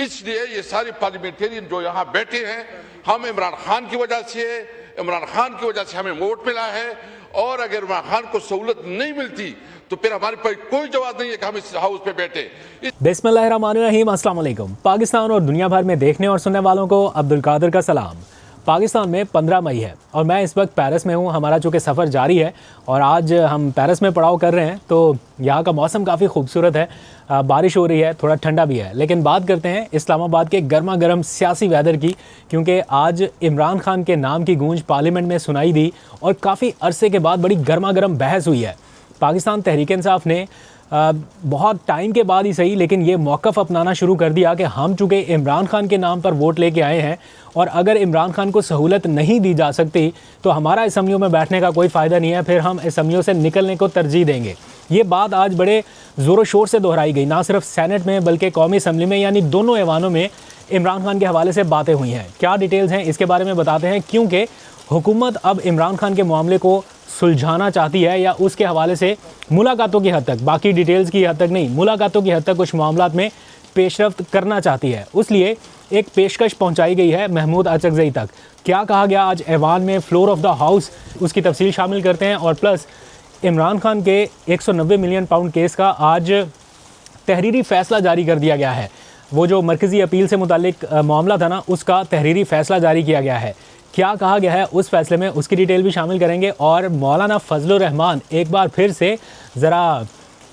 इसलिए ये सारे पार्लियामेंटेरियन जो यहाँ बैठे हैं, हम इमरान खान की वजह से, इमरान खान की वजह से हमें वोट मिला है, और अगर इमरान खान को सहूलत नहीं मिलती तो फिर हमारे पास कोई जवाब नहीं है कि हम इस हाउस पे बैठे। बिस्मिल्लाहिर्रहमानिर्रहीम, अस्सलाम वालेकुम। पाकिस्तान और दुनिया भर में देखने और सुनने वालों को अब्दुल कादिर का सलाम। पाकिस्तान में 15 मई है और मैं इस वक्त पेरिस में हूँ। हमारा चूँकि सफ़र जारी है और आज हम पेरिस में पड़ाव कर रहे हैं, तो यहाँ का मौसम काफ़ी खूबसूरत है, बारिश हो रही है, थोड़ा ठंडा भी है। लेकिन बात करते हैं इस्लामाबाद के गर्मा गर्म सियासी वेदर की, क्योंकि आज इमरान खान के नाम की गूंज पार्लियामेंट में सुनाई दी और काफ़ी अरसे के बाद बड़ी गर्मा गर्म बहस हुई है। पाकिस्तान तहरीक इंसाफ ने बहुत टाइम के बाद ही सही, लेकिन ये मौक़िफ़ अपनाना शुरू कर दिया कि हम चूँकि इमरान खान के नाम पर वोट लेके आए हैं और अगर इमरान खान को सहूलत नहीं दी जा सकती तो हमारा असम्बलियों में बैठने का कोई फ़ायदा नहीं है, फिर हम असम्बलियों से निकलने को तरजीह देंगे। ये बात आज बड़े ज़ोर शोर से दोहराई गई, ना सिर्फ सेनेट में बल्कि कौमी असम्बली में, यानी दोनों ऐवानों में इमरान खान के हवाले से बातें हुई हैं। क्या डिटेल्स हैं इसके बारे में बताते हैं, क्योंकि हुकूमत अब इमरान खान के मामले को सुलझाना चाहती है या उसके हवाले से मुलाकातों की हद तक, बाकी डिटेल्स की हद तक नहीं, मुलाकातों की हद तक कुछ मामलात में पेशरफ्त करना चाहती है। उसलिए एक पेशकश पहुंचाई गई है महमूद अचकज़ई तक। क्या कहा गया आज ऐवान में, फ्लोर ऑफ द हाउस, उसकी तफसील शामिल करते हैं। और प्लस इमरान खान के 190 मिलियन पाउंड केस का आज तहरीरी फ़ैसला जारी कर दिया गया है। वो जो मरकज़ी अपील से मुतालिक मामला था ना, उसका तहरीरी फ़ैसला जारी किया गया है। क्या कहा गया है उस फैसले में, उसकी डिटेल भी शामिल करेंगे। और मौलाना फजलुर रहमान एक बार फिर से ज़रा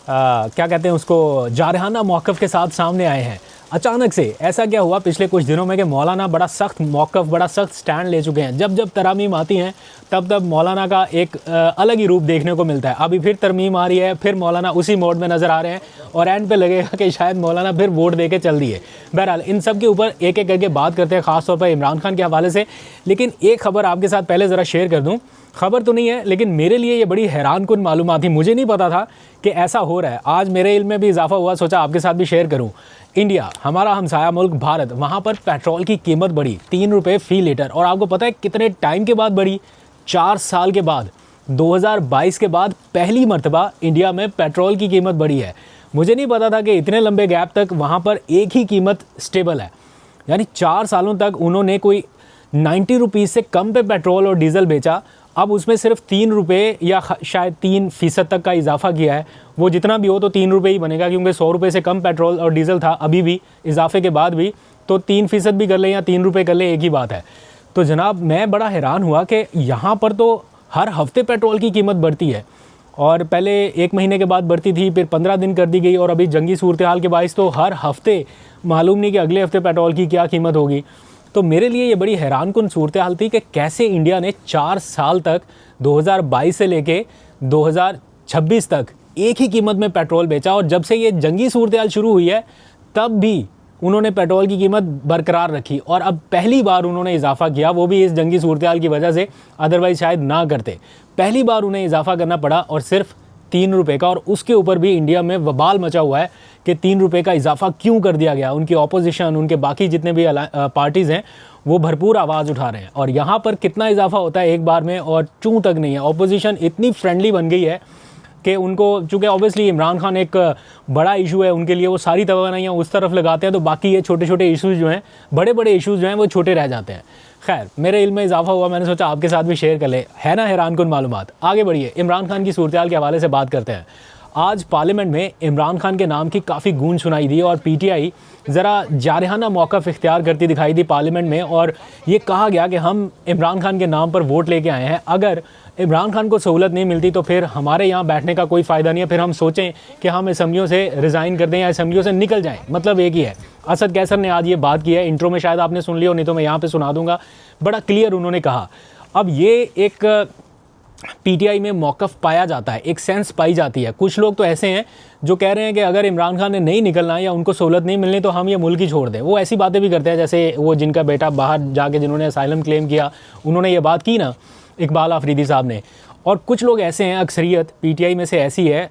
क्या कहते हैं उसको, जारहाना मौक़िफ़ के साथ सामने आए हैं। अचानक से ऐसा क्या हुआ पिछले कुछ दिनों में कि मौलाना बड़ा सख्त मौक़िफ़, बड़ा सख्त स्टैंड ले चुके हैं। जब जब तरमीम आती हैं तब तब मौलाना का एक अलग ही रूप देखने को मिलता है। अभी फिर तरमीम आ रही है, फिर मौलाना उसी मोड में नज़र आ रहे हैं और एंड पे लगेगा कि शायद मौलाना फिर वोट दे के चल दिए। बहरहाल इन सब के ऊपर एक एक करके बात करते हैं, ख़ास तौर पर इमरान खान के हवाले से। लेकिन एक ख़बर आपके साथ पहले ज़रा शेयर कर दूँ। ख़बर तो नहीं है, लेकिन मेरे लिए ये बड़ी हैरान कुन मालूमात थी, मुझे नहीं पता था कि ऐसा हो रहा है। आज मेरे इल्म में भी इजाफा हुआ, सोचा आपके साथ भी शेयर करूं। इंडिया, हमारा हमसाया मुल्क भारत, वहाँ पर पेट्रोल की कीमत बढ़ी 3 रुपये फ़ी लीटर। और आपको पता है कितने टाइम के बाद बढ़ी? 4 साल के बाद, 2022 के बाद पहली मरतबा इंडिया में पेट्रोल की कीमत बढ़ी है। मुझे नहीं पता था कि इतने लंबे गैप तक वहाँ पर एक ही कीमत स्टेबल है, यानी 4 सालों तक उन्होंने कोई 90 रुपीज़ से कम पे पेट्रोल और डीज़ल बेचा। अब उसमें सिर्फ 3 रुपये या शायद 3% तक का इजाफा किया है। वो जितना भी हो तो 3 रुपये ही बनेगा, क्योंकि 100 रुपये से कम पेट्रोल और डीज़ल था अभी भी, इजाफे के बाद भी। तो 3% भी कर लें या 3 रुपये कर लें, एक ही बात है। तो जनाब मैं बड़ा हैरान हुआ कि यहाँ पर तो हर हफ्ते पेट्रोल की कीमत बढ़ती है, और पहले 1 महीने के बाद बढ़ती थी, फिर 15 दिन कर दी गई, और अभी जंगी सूरत हाल के बायस तो हर हफ्ते मालूम नहीं कि अगले हफ्ते पेट्रोल की क्या कीमत होगी। तो मेरे लिए ये बड़ी हैरान कुन सूरत हाल थी कि कैसे इंडिया ने 4 साल तक 2022 से लेके 2026 तक एक ही कीमत में पेट्रोल बेचा, और जब से ये जंगी सूरत हाल शुरू हुई है तब भी उन्होंने पेट्रोल की कीमत बरकरार रखी। और अब पहली बार उन्होंने इजाफा किया, वो भी इस जंगी सूरत हाल की वजह से, अदरवाइज़ शायद ना करते। पहली बार उन्हें इजाफा करना पड़ा और सिर्फ 3 रुपये का, और उसके ऊपर भी इंडिया में वबाल मचा हुआ है कि 3 रुपये का इजाफा क्यों कर दिया गया। उनकी ऑपोजिशन, उनके बाकी जितने भी पार्टीज़ हैं, वो भरपूर आवाज़ उठा रहे हैं। और यहाँ पर कितना इजाफा होता है एक बार में, और चूं तक नहीं है। ऑपोजिशन इतनी फ्रेंडली बन गई है कि उनको, चूँकि ऑब्वियसली इमरान खान एक बड़ा इशू है उनके लिए, वो सारी तवज्जो उस तरफ लगाते हैं, तो बाकी ये छोटे छोटे इशूज़ जो हैं, बड़े बड़े इशूज़ जो हैं, वो छोटे रह जाते हैं। खैर, मेरे इल्म में इजाफा हुआ, मैंने सोचा आपके साथ भी शेयर कर ले। है ना हैरान कुन मालूमात। आगे बढ़िए, इमरान खान की सूरत हाल के हवाले से बात करते हैं। आज पार्लियामेंट में इमरान खान के नाम की काफ़ी गूंज सुनाई दी, और पीटीआई ज़रा जारहाना मौक़िफ़ इख्तियार करती दिखाई दी पार्लियामेंट में, और ये कहा गया कि हम इमरान खान के नाम पर वोट लेके आए हैं। अगर इमरान खान को सहूलत नहीं मिलती तो फिर हमारे यहाँ बैठने का कोई फ़ायदा नहीं है, फिर हम सोचें कि हम असम्बलियों से रिज़ाइन कर दें या असम्बलियों से निकल जाएँ। मतलब एक ही है। असद कैसर ने आज ये बात की है, इंट्रो में शायद आपने सुन लिया हो, नहीं तो मैं यहाँ पर सुना दूँगा। बड़ा क्लियर उन्होंने कहा। अब ये एक पीटीआई में मौक़िफ़ पाया जाता है, एक सेंस पाई जाती है। कुछ लोग तो ऐसे हैं जो कह रहे हैं कि अगर इमरान खान ने नहीं निकलना या उनको सहूलत नहीं मिलनी तो हम ये मुल्क ही छोड़ दें। वो ऐसी बातें भी करते हैं, जैसे वो जिनका बेटा बाहर जाके जिन्होंने असाइलम क्लेम किया, उन्होंने ये बात की ना, इकबाल आफरीदी साहब ने। और कुछ लोग ऐसे हैं, अक्सरियत पीटीआई में से ऐसी है,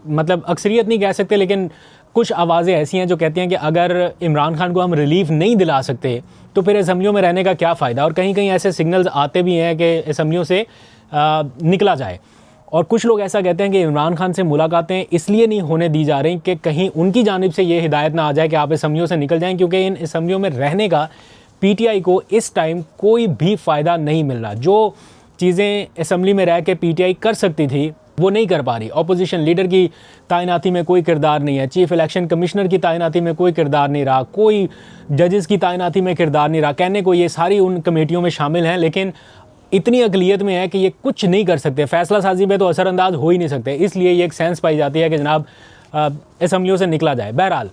मतलब अक्सरियत नहीं कह सकते, लेकिन कुछ आवाज़ें ऐसी हैं जो कहती हैं कि अगर इमरान खान को हम रिलीफ नहीं दिला सकते तो फिर असम्बलियों में रहने का क्या फ़ायदा। और कहीं कहीं ऐसे सिग्नल्स आते भी हैं कि असम्बलियों से निकला जाए। और कुछ लोग ऐसा कहते हैं कि इमरान खान से मुलाकातें इसलिए नहीं होने दी जा रही कि कहीं उनकी जानिब से ये हिदायत ना आ जाए कि आप असम्बलियों से निकल जाएं, क्योंकि इन असम्बलियों में रहने का पीटीआई को इस टाइम कोई भी फ़ायदा नहीं मिल रहा। जो चीज़ें असम्बली में रह के पीटीआई कर सकती थी वो नहीं कर पा रही। अपोजिशन लीडर की तैनाती में कोई किरदार नहीं है, चीफ इलेक्शन कमिश्नर की तैनाती में कोई किरदार नहीं रहा, कोई जजेस की तैनाती में किरदार नहीं रहा। कहने को ये सारी उन कमेटियों में शामिल हैं, लेकिन इतनी अकलियत में है कि ये कुछ नहीं कर सकते, फैसला साजी में तो असरअंदाज हो ही नहीं सकते। इसलिए ये एक सेंस पाई जाती है कि जनाब असम्बलियों से निकला जाए। बहरहाल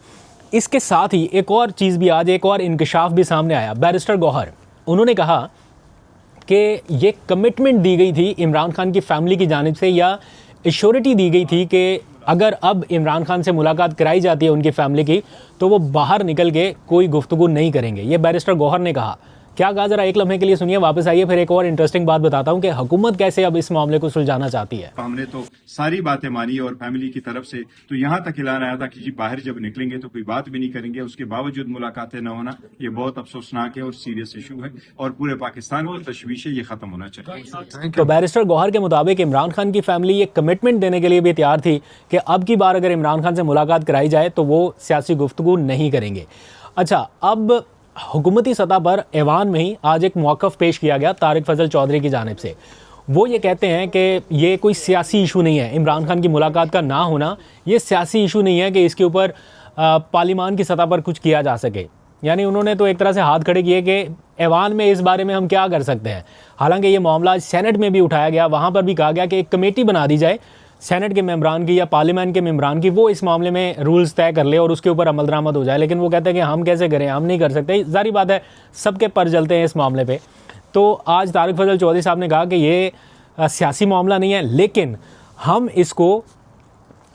इसके साथ ही एक और चीज़ भी, आज एक और इंकशाफ भी सामने आया। बैरिस्टर गौहर, उन्होंने कहा कि ये कमिटमेंट दी गई थी इमरान खान की फैमिली की जानिब से, या एश्योरिटी दी गई थी कि अगर अब इमरान खान से मुलाकात कराई जाती है उनकी फैमिली की तो वो बाहर निकल के कोई गुफ्तगू नहीं करेंगे। ये बैरिस्टर गौहर ने कहा। क्या कहा ज़रा एक लम्हे के लिए सुनिए, वापस आइए, फिर एक और इंटरेस्टिंग बात बताता हूँ कि हुकूमत कैसे अब इस मामले को सुलझाना चाहती है। हमने तो सारी बातें मानी और फैमिली की तरफ से तो यहाँ तक ऐलान आया था कि जी बाहर जब निकलेंगे तो कोई बात भी नहीं करेंगे। उसके बावजूद मुलाकातें न होना ये बहुत अफसोसनाक है और सीरियस इशू है और पूरे पाकिस्तान की तशवीश है, ये खत्म होना चाहिए। तो बैरिस्टर गौहर के मुताबिक इमरान खान की फैमिली ये कमिटमेंट देने के लिए भी तैयार थी कि अब की बार अगर इमरान खान से मुलाकात कराई जाए तो वो सियासी गुफ्तगू नहीं करेंगे। अच्छा, अब हुकूमती सतह पर ऐवान में ही आज एक मौक़िफ़ पेश किया गया तारिक फजल चौधरी की जानिब से। वो ये कहते हैं कि ये कोई सियासी इशू नहीं है, इमरान खान की मुलाकात का ना होना ये सियासी इशू नहीं है कि इसके ऊपर पार्लिमान की सतह पर कुछ किया जा सके। यानी उन्होंने तो एक तरह से हाथ खड़े किए कि ऐवान में इस बारे में हम क्या कर सकते हैं। हालांकि ये मामला सेनेट में भी उठाया गया, वहाँ पर भी कहा गया कि एक कमेटी बना दी जाए सेनेट के मेंबरान की या पार्लियामेंट के मेंबरान की, वो इस मामले में रूल्स तय कर ले और उसके ऊपर अमल दरामद हो जाए। लेकिन वो कहते हैं कि हम कैसे करें, हम नहीं कर सकते। जारी बात है सबके पर जलते हैं इस मामले पे। तो आज तारिक फजल चौधरी साहब ने कहा कि ये सियासी मामला नहीं है, लेकिन हम इसको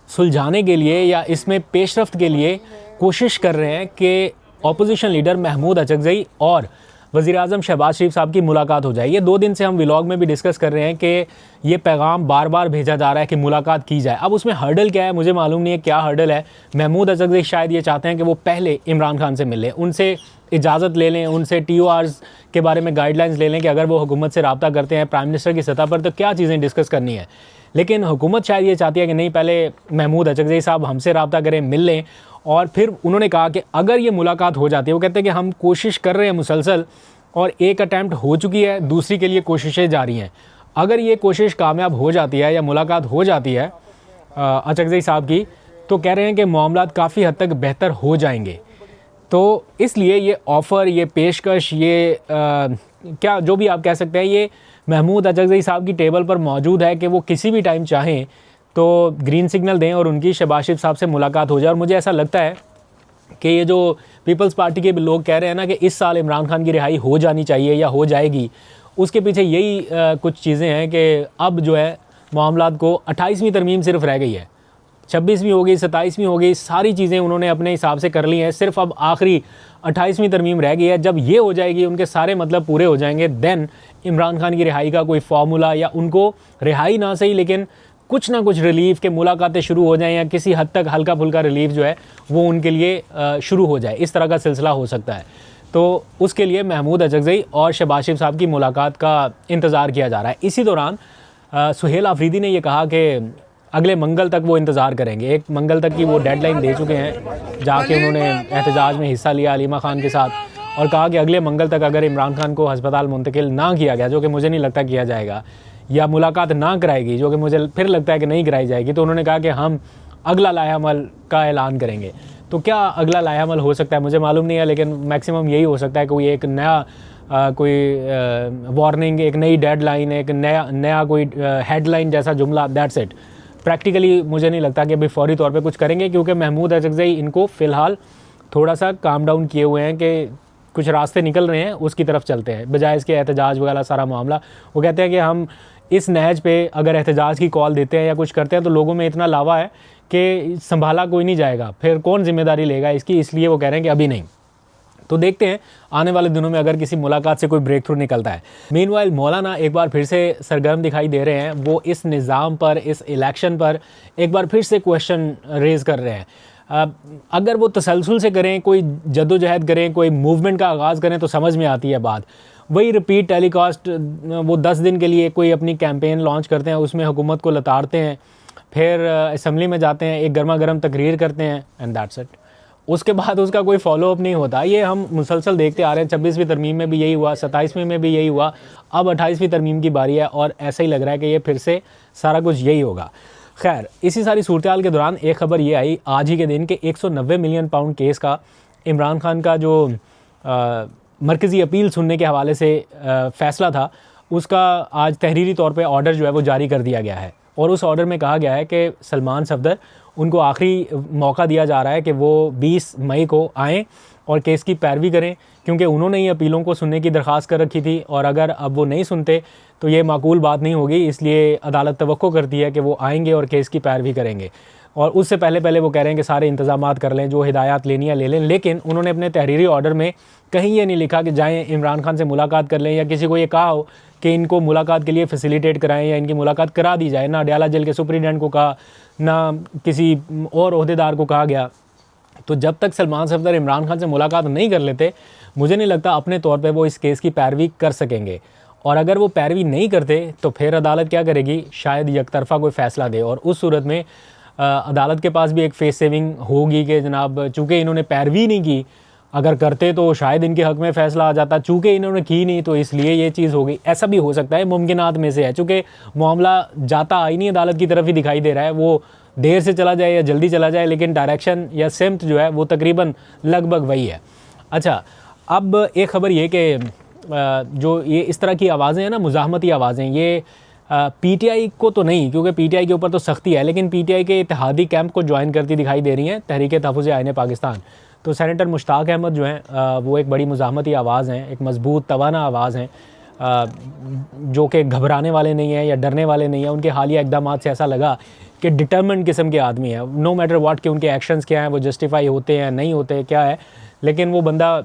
सुलझाने के लिए या इसमें पेशरफ्त के लिए कोशिश कर रहे हैं कि अपोजिशन लीडर महमूद अचकज़ई और वज़ीर-ए-आज़म शहबाज शरीफ साहब की मुलाकात हो जाए। ये 2 दिन से हम व्लॉग में भी डिस्कस कर रहे हैं कि ये पैगाम बार बार भेजा जा रहा है कि मुलाकात की जाए। अब उसमें हर्डल क्या है मुझे मालूम नहीं है, क्या हर्डल है। महमूद अचकज़ई शायद ये चाहते हैं कि वो पहले इमरान खान से मिल लें, उनसे इजाज़त ले लें, उनसे TORs के बारे में गाइडलाइंस ले लें कि अगर वो हुकूमत से रब्ता करते हैं प्राइम मिनिस्टर की सतह पर तो क्या चीज़ें डिस्कस करनी है। लेकिन हुकूमत शायद ये चाहती है कि नहीं, पहले महमूद अचकज़ई साहब हमसे रब्ता करें, मिल लें। और फिर उन्होंने कहा कि अगर ये मुलाकात हो जाती है, वो कहते हैं कि हम कोशिश कर रहे हैं मुसलसल और एक अटैम्प्ट हो चुकी है, दूसरी के लिए कोशिशें जारी हैं। अगर ये कोशिश कामयाब हो जाती है या मुलाकात हो जाती है अचकज़ई साहब की, तो कह रहे हैं कि मामलात काफ़ी हद तक बेहतर हो जाएंगे। तो इसलिए ये ऑफ़र, ये पेशकश, ये क्या जो भी आप कह सकते हैं, ये महमूद अचकज़ई साहब की टेबल पर मौजूद है कि वो किसी भी टाइम चाहें तो ग्रीन सिग्नल दें और उनकी शहबाज शरीफ साहब से मुलाकात हो जाए। और मुझे ऐसा लगता है कि ये जो पीपल्स पार्टी के लोग कह रहे हैं ना कि इस साल इमरान खान की रिहाई हो जानी चाहिए या हो जाएगी, उसके पीछे यही कुछ चीज़ें हैं कि अब जो है मामलात को 28वीं तरमीम सिर्फ रह गई है, 26वीं हो गई, 27वीं हो गई, सारी चीज़ें उन्होंने अपने हिसाब से कर ली हैं, सिर्फ अब आखिरी 28वीं तरमीम रह गई है। जब ये हो जाएगी, उनके सारे मतलब पूरे हो जाएंगे, देन इमरान खान की रिहाई का कोई फार्मूला, या उनको रिहाई ना सही लेकिन कुछ ना कुछ रिलीफ के मुलाकातें शुरू हो जाएं या किसी हद तक हल्का फुल्का रिलीफ जो है वो उनके लिए शुरू हो जाए, इस तरह का सिलसिला हो सकता है। तो उसके लिए महमूद अचकज़ई और शहबाज शरीफ साहब की मुलाकात का इंतज़ार किया जा रहा है। इसी दौरान सुहेल आफरीदी ने यह कहा कि अगले मंगल तक वो इंतज़ार करेंगे। एक मंगल तक की वो डेडलाइन दे चुके हैं, जाके उन्होंने एहतजाज में हिस्सा लिया अलीमा खान के साथ, और कहा कि अगले मंगल तक अगर इमरान खान को हस्पताल मुंतकिल ना किया गया, जो कि मुझे नहीं लगता किया जाएगा, या मुलाकात ना कराएगी, जो कि मुझे फिर लगता है कि नहीं कराई जाएगी, तो उन्होंने कहा कि हम अगला लाहेअमल का ऐलान करेंगे। तो क्या अगला लाहेअमल हो सकता है मुझे मालूम नहीं है, लेकिन मैक्सिमम यही हो सकता है कि कोई एक नया कोई वार्निंग, एक नई डेडलाइन, एक नया कोई हेडलाइन जैसा जुमला, दैट्स इट। प्रैक्टिकली मुझे नहीं लगता कि अभी फौरी तौर पे कुछ करेंगे, क्योंकि महमूद अचकज़ई इनको फ़िलहाल थोड़ा सा काम डाउन किए हुए हैं कि कुछ रास्ते निकल रहे हैं, उसकी तरफ चलते हैं, बजाय इसके एहतजाज वगैरह सारा मामला। वो कहते हैं कि हम इस नहज पे अगर एहतजाज की कॉल देते हैं या कुछ करते हैं तो लोगों में इतना लावा है कि संभाला कोई नहीं जाएगा, फिर कौन जिम्मेदारी लेगा इसकी, इसलिए वो कह रहे हैं कि अभी नहीं। तो देखते हैं आने वाले दिनों में अगर किसी मुलाकात से कोई ब्रेक थ्रू निकलता है। मीनवाइल मौलाना एक बार फिर से सरगर्म दिखाई दे रहे हैं, वो इस निज़ाम पर, इस इलेक्शन पर एक बार फिर से क्वेश्चन रेज़ कर रहे हैं। अगर वो तसलसल से करें, कोई जद्दोजहद करें, कोई मूवमेंट का आगाज़ करें तो समझ में आती है बात। वही रिपीट टेलीकास्ट वो 10 दिन के लिए कोई अपनी कैंपेन लॉन्च करते हैं, उसमें हुकूमत को लताड़ते हैं, फिर असम्बली में जाते हैं, एक गर्मा गर्म तकरीर करते हैं एंड दैट्स इट। उसके बाद उसका कोई फॉलोअप नहीं होता। ये हम मुसलसल देखते आ रहे हैं, 26वीं तरमीम में भी यही हुआ, 27वीं में भी यही हुआ, अब 28वीं तरमीम की बारी है और ऐसा ही लग रहा है कि ये फिर से सारा कुछ यही होगा। खैर, इसी सारी सूरत हाल के दौरान एक ख़बर ये आई आज ही के दिन कि 190 मिलियन पाउंड केस का इमरान खान का जो मरकज़ी अपील सुनने के हवाले से फ़ैसला था, उसका आज तहरीरी तौर पे ऑर्डर जो है वो जारी कर दिया गया है। और उस ऑर्डर में कहा गया है कि सलमान सफदर उनको आखिरी मौका दिया जा रहा है कि वो 20 मई को आएँ और केस की पैरवी करें, क्योंकि उन्होंने ही अपीलों को सुनने की दरख्वास्त कर रखी थी और अगर अब वो नहीं सुनते तो ये माकूल बात नहीं होगी। इसलिए अदालत तवक्को करती है कि वो आएंगे और केस की पैरवी करेंगे। और उससे पहले वो कह रहे हैं कि सारे इंतज़ामात कर लें, जो हिदायत लेनी है ले लें। लेकिन उन्होंने अपने तहरीरी ऑर्डर में कहीं ये नहीं लिखा कि जाएँ इमरान खान से मुलाकात कर लें, या किसी को ये कहा हो कि इनको मुलाकात के लिए फैसिलिटेट कराएं या इनकी मुलाकात करा दी जाए। ना अडयाला जेल के सुपरिटेंडेंट को कहा, ना किसी और ओहदेदार को कहा गया। तो जब तक सलमान सफदर इमरान खान से मुलाकात नहीं कर लेते, मुझे नहीं लगता अपने तौर पे वो इस केस की पैरवी कर सकेंगे। और अगर वो पैरवी नहीं करते तो फिर अदालत क्या करेगी, शायद यकतरफ़ा कोई फ़ैसला दे। और उस सूरत में अदालत के पास भी एक फेस सेविंग होगी कि जनाब चूँकि इन्होंने पैरवी नहीं की, अगर करते तो शायद इनके हक़ में फ़ैसला आ जाता, चूँकि इन्होंने की नहीं तो इसलिए ये चीज़ हो गई। ऐसा भी हो सकता है, मुमकिनात में से है, चूँकि मामला जाता आई नहीं अदालत की तरफ ही दिखाई दे रहा है। वो देर से चला जाए या जल्दी चला जाए, लेकिन डायरेक्शन या सिमत जो है वो तकरीबन लगभग वही है। अच्छा, अब एक ख़बर ये कि जो ये इस तरह की आवाज़ें हैं ना, मुज़ाहमती आवाज़ें, ये पीटीआई को तो नहीं, क्योंकि पीटीआई के ऊपर तो सख्ती है, लेकिन पीटीआई के इत्तेहादी कैंप को ज्वाइन करती दिखाई दे रही हैं तहरीक तहफ़्फ़ुज़ आईन पाकिस्तान। तो सेनेटर मुश्ताक अहमद जो हैं वो एक बड़ी मुज़ाहमती आवाज़ हैं, एक मजबूत तवाना आवाज़ हैं, जो कि घबराने वाले नहीं हैं या डरने वाले नहीं हैं। उनके हालिया इक़दामात से ऐसा लगा कि डिटर्मिन्ड किस्म के आदमी है, नो मैटर व्हाट कि उनके एक्शंस क्या हैं, वो जस्टिफाई होते हैं नहीं होते क्या है, लेकिन वो बंदा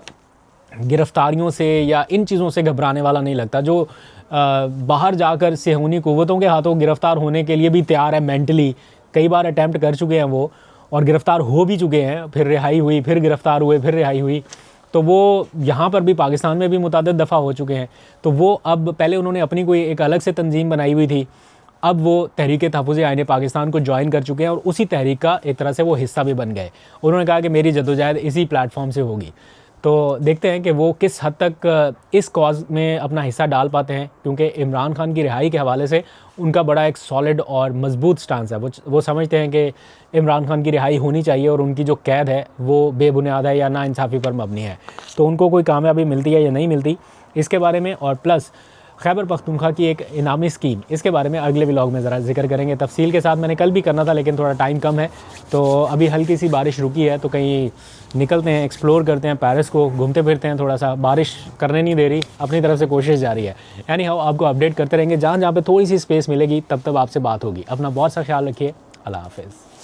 गिरफ्तारियों से या इन चीज़ों से घबराने वाला नहीं लगता। जो बाहर जाकर सेहूनी कुव्वतों के हाथों गिरफ़्तार होने के लिए भी तैयार है मेंटली, कई बार अटैम्प्ट कर चुके हैं वो और गिरफ़्तार हो भी चुके हैं, फिर रिहाई हुई, फिर गिरफ़्तार हुए, फिर रिहाई हुई। तो वो यहाँ पर भी पाकिस्तान में भी मुतादिद दफ़ा हो चुके हैं। तो वो अब पहले उन्होंने अपनी कोई एक अलग से तंजीम बनाई हुई थी, अब वो तहरीक तहफ़्फ़ुज़ आईन पाकिस्तान को ज्वाइन कर चुके हैं और उसी तहरीक का एक तरह से वो हिस्सा भी बन गए। उन्होंने कहा कि मेरी जद्दोजहद इसी प्लेटफॉर्म से होगी। तो देखते हैं कि वो किस हद तक इस कॉज में अपना हिस्सा डाल पाते हैं, क्योंकि इमरान खान की रिहाई के हवाले से उनका बड़ा एक सॉलिड और मजबूत स्टांस है। वो समझते हैं कि इमरान खान की रिहाई होनी चाहिए और उनकी जो कैद है वो बेबुनियाद है या नाइंसाफ़ी पर मबनी है। तो उनको कोई कामयाबी मिलती है या नहीं मिलती, इसके बारे में और प्लस खैबर पख्तूनख्वा की एक इनामी स्कीम, इसके बारे में अगले व्लॉग में ज़रा जिक्र करेंगे तफसील के साथ। मैंने कल भी करना था लेकिन थोड़ा टाइम कम है, तो अभी हल्की सी बारिश रुकी है, तो कहीं निकलते हैं, एक्सप्लोर करते हैं पेरिस को, घूमते फिरते हैं। थोड़ा सा बारिश करने नहीं दे रही, अपनी तरफ से कोशिश जारी है। यानी हम आपको अपडेट करते रहेंगे, जहाँ जहाँ पे थोड़ी सी स्पेस मिलेगी तब आपसे बात होगी। अपना बहुत सा ख्याल रखिए, अल्लाह हाफ़िज़।